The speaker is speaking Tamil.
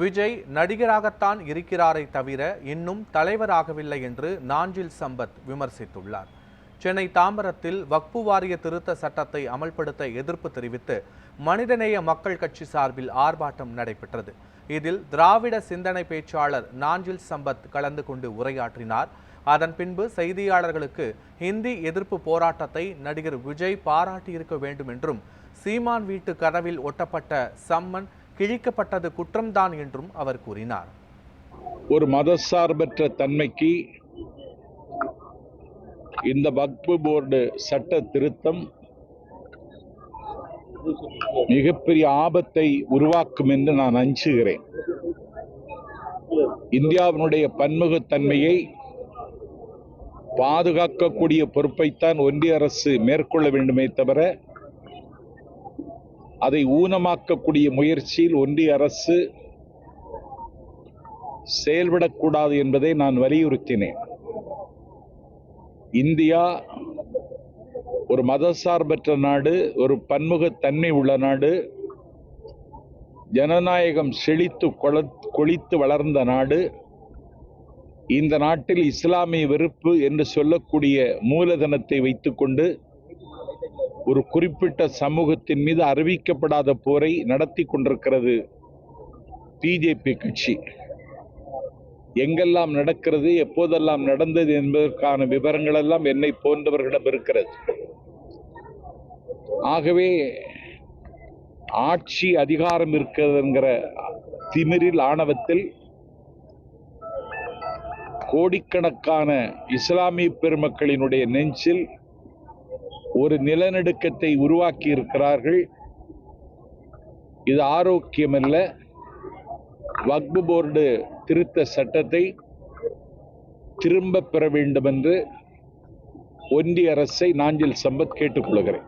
விஜய் நடிகராகத்தான் இருக்கிறாரை தவிர இன்னும் தலைவராகவில்லை என்று நாஞ்சில் சம்பத் விமர்சித்துள்ளார். சென்னை தாம்பரத்தில் வக்பு வாரிய திருத்த சட்டத்தை அமல்படுத்த எதிர்ப்பு தெரிவித்து மனிதநேய மக்கள் கட்சி சார்பில் ஆர்ப்பாட்டம் நடைபெற்றது. இதில் திராவிட சிந்தனை பேச்சாளர் நாஞ்சில் சம்பத் கலந்து கொண்டு உரையாற்றினார். அதன் பின்பு செய்தியாளர்களுக்கு ஹிந்தி எதிர்ப்பு போராட்டத்தை நடிகர் விஜய் பாராட்டியிருக்க வேண்டும் என்றும், சீமான் வீட்டு கதவில் ஒட்டப்பட்ட சம்மன் கிழிக்கப்பட்டது குற்றம்தான் என்றும் அவர் கூறினார். ஒரு மதசார்பற்ற தன்மைக்கு இந்த வக்பு போர்டு சட்ட திருத்தம் மிகப்பெரிய ஆபத்தை உருவாக்கும் என்று நான் அஞ்சுகிறேன். இந்தியாவினுடைய பன்முகத்தன்மையை பாதுகாக்கக்கூடிய பொறுப்பைத்தான் ஒன்றிய அரசு மேற்கொள்ள வேண்டுமே தவிர அதை ஊனமாக்கக்கூடிய முயற்சியில் ஒன்றிய அரசு செயல்படக்கூடாது என்பதை நான் வலியுறுத்தினேன். இந்தியா ஒரு மதசார்பற்ற நாடு, ஒரு பன்முகத்தன்மை உள்ள நாடு, ஜனநாயகம் செழித்து கொழித்து வளர்ந்த நாடு. இந்த நாட்டில் இஸ்லாமிய வெறுப்பு என்று சொல்லக்கூடிய மூலதனத்தை வைத்துக்கொண்டு ஒரு குறிப்பிட்ட சமூகத்தின் மீது அறிவிக்கப்படாத போரை நடத்தி கொண்டிருக்கிறது பிஜேபி கட்சி. எங்கெல்லாம் நடக்கிறது, எப்போதெல்லாம் நடந்தது என்பதற்கான விவரங்கள் எல்லாம் என்னை போன்றவர்களிடம் இருக்கிறது. ஆகவே ஆட்சி அதிகாரம் இருக்கிறது என்கிற திமிரில், ஆணவத்தில் கோடிக்கணக்கான இஸ்லாமிய பெருமக்களினுடைய நெஞ்சில் ஒரு நிலநடுக்கத்தை உருவாக்கி இருக்கிறார்கள். இது ஆரோக்கியமல்ல. வக்பு போர்டு திருத்த சட்டத்தை திரும்ப பெற வேண்டும் என்று ஒன்றிய அரசை நாஞ்சில் சம்பத் கேட்டுக்கொள்கிறேன்.